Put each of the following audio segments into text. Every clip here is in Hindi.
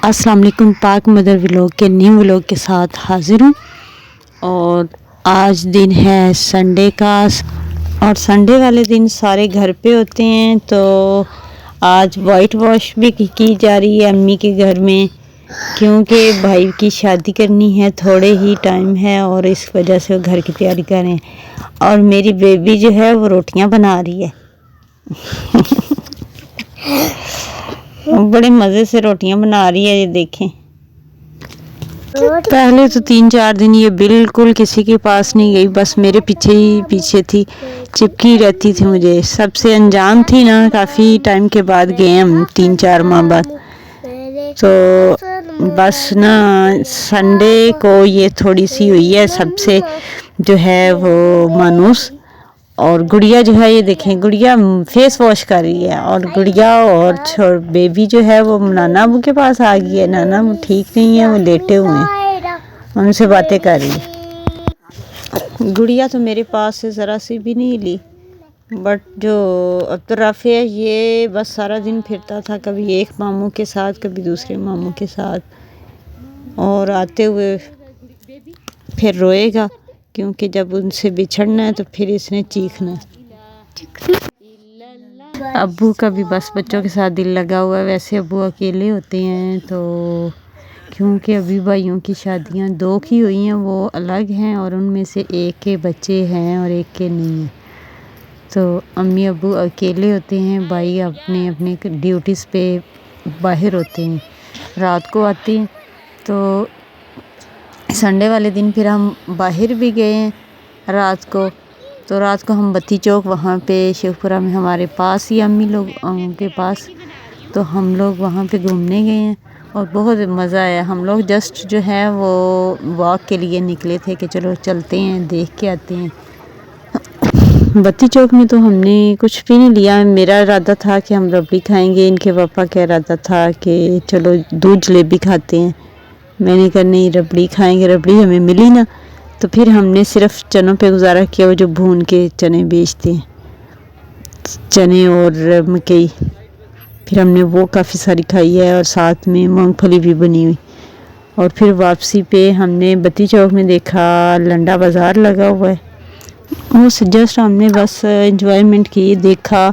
अस्सलाम वालेकुम। पाक मदर व्लॉग के न्यू व्लॉग के साथ हाज़िर हूँ। और आज दिन है संडे का, और संडे वाले दिन सारे घर पे होते हैं। तो आज वाइट वॉश भी की जा रही है अम्मी के घर में, क्योंकि भाई की शादी करनी है, थोड़े ही टाइम है और इस वजह से वो घर की तैयारी कर रहे हैं। और मेरी बेबी जो है वो रोटियां बना रही है बड़े मज़े से रोटियां बना रही है, ये देखें। पहले तो 3-4 दिन ये बिल्कुल किसी के पास नहीं गई, बस मेरे पीछे ही पीछे थी, चिपकी रहती थी मुझे। सबसे अनजान थी ना, काफ़ी टाइम के बाद गए हम, 3-4 माह बाद। तो बस ना संडे को ये थोड़ी सी हुई है सबसे जो है वो मानूस। और गुड़िया जो है, ये देखें, गुड़िया फेस वॉश कर रही है। और गुड़िया और बेबी जो है वो नाना अबू के पास आ गई है। नाना अबू ठीक नहीं है, वो लेटे हुए हैं, उनसे बातें कर रही है। गुड़िया तो मेरे पास से ज़रा सी भी नहीं ली, बट जो अब्दुर्राफ़ी है ये बस सारा दिन फिरता था, कभी एक मामू के साथ कभी दूसरे मामू के साथ। और आते हुए फिर रोएगा, क्योंकि जब उनसे बिछड़ना है तो फिर इसने चीखना है। अब्बू का भी बस बच्चों के साथ दिल लगा हुआ है। वैसे अब्बू अकेले होते हैं, तो क्योंकि अभी भाइयों की शादियां 2 की हुई हैं, वो अलग हैं, और उनमें से एक के बच्चे हैं और एक के नहीं हैं। तो अम्मी अब्बू अकेले होते हैं, भाई अपने अपने ड्यूटीज़ पे बाहर होते हैं, रात को आते हैं। तो संडे वाले दिन फिर हम बाहर भी गए हैं रात को। तो रात को हम बत्ती चौक, वहाँ पे शेखपुरा में हमारे पास ही अम्मी लोग के पास, तो हम लोग वहाँ पे घूमने गए हैं और बहुत मज़ा आया। हम लोग जस्ट जो है वो वॉक के लिए निकले थे कि चलो चलते हैं, देख के आते हैं। बत्ती चौक में तो हमने कुछ भी नहीं लिया। मेरा इरादा था कि हम रबड़ी खाएंगे, इनके पापा का इरादा था कि चलो दूध जलेबी खाते हैं। मैंने कहा नहीं, रबड़ी खाएंगे। रबड़ी हमें मिली ना, तो फिर हमने सिर्फ चनों पे गुजारा किया, वो जो भून के चने बेचते हैं, चने और मकई। फिर हमने वो काफ़ी सारी खाई है, और साथ में मूंगफली भी बनी हुई। और फिर वापसी पे हमने बत्ती चौक में देखा लंडा बाज़ार लगा हुआ है, उस जस्ट हमने बस एंजॉयमेंट की, देखा,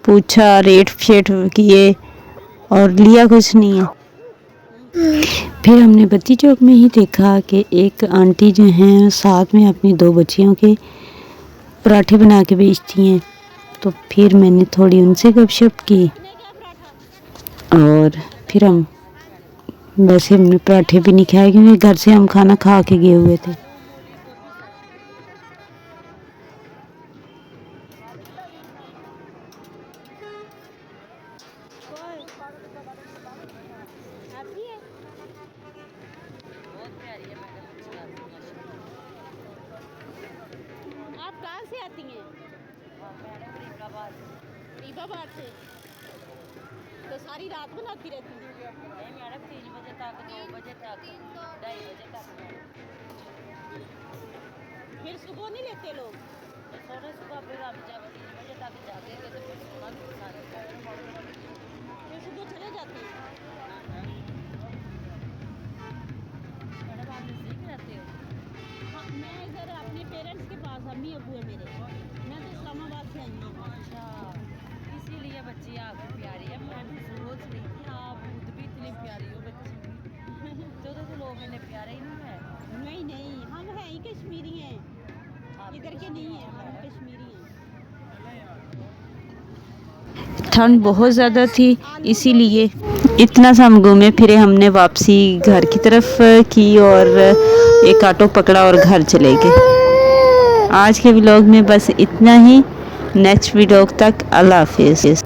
पूछा, रेट शेट किए, और लिया कुछ नहीं है। फिर हमने बत्ती चौक में ही देखा कि एक आंटी जो हैं साथ में अपनी 2 बच्चियों के पराठे बना के बेचती हैं। तो फिर मैंने थोड़ी उनसे गपशप की, और फिर हम वैसे हमने पराठे भी नहीं खाए, क्योंकि घर से हम खाना खा के गए हुए थे। आप कहाँ से आती हैं? रीबाबाद से। तो सारी रात बनाती रहती हैं? नहीं मैडम, 3 बजे तक, 2 बजे तक, 2:30 बजे तक। फिर सुबह नहीं लेते लोग? तो सोने सुबह फिर हम जब 3 बजे तक जागेंगे तो फिर सुबह भी उठा देते हैं। फिर सुबह चले जाते हैं? मैडम आप सीख रहते हो? हाँ, मैं इधर अपने पेरेंट्स के पास, अम्मी अबू है मेरे। मैं तो इस्लामाबाद से आई हूँ। अच्छा, इसीलिए बच्ची आपकी प्यारी है। मैं भी सोच रही थी आप खुद भी इतनी प्यारी हो बच्ची भी। तो लोग इन्हें प्यारे ही नहीं है। नहीं नहीं, हम हैं ही कश्मीरी हैं, इधर के नहीं हैं, हम कश्मीरी हैं। ठंड बहुत ज़्यादा थी, इसीलिए इतना सा हम घूमे फिरे। हमने वापसी घर की तरफ की और एक ऑटो पकड़ा और घर चले गए। आज के व्लॉग में बस इतना ही। नेक्स्ट व्लॉग तक अल्लाह हाफिज़।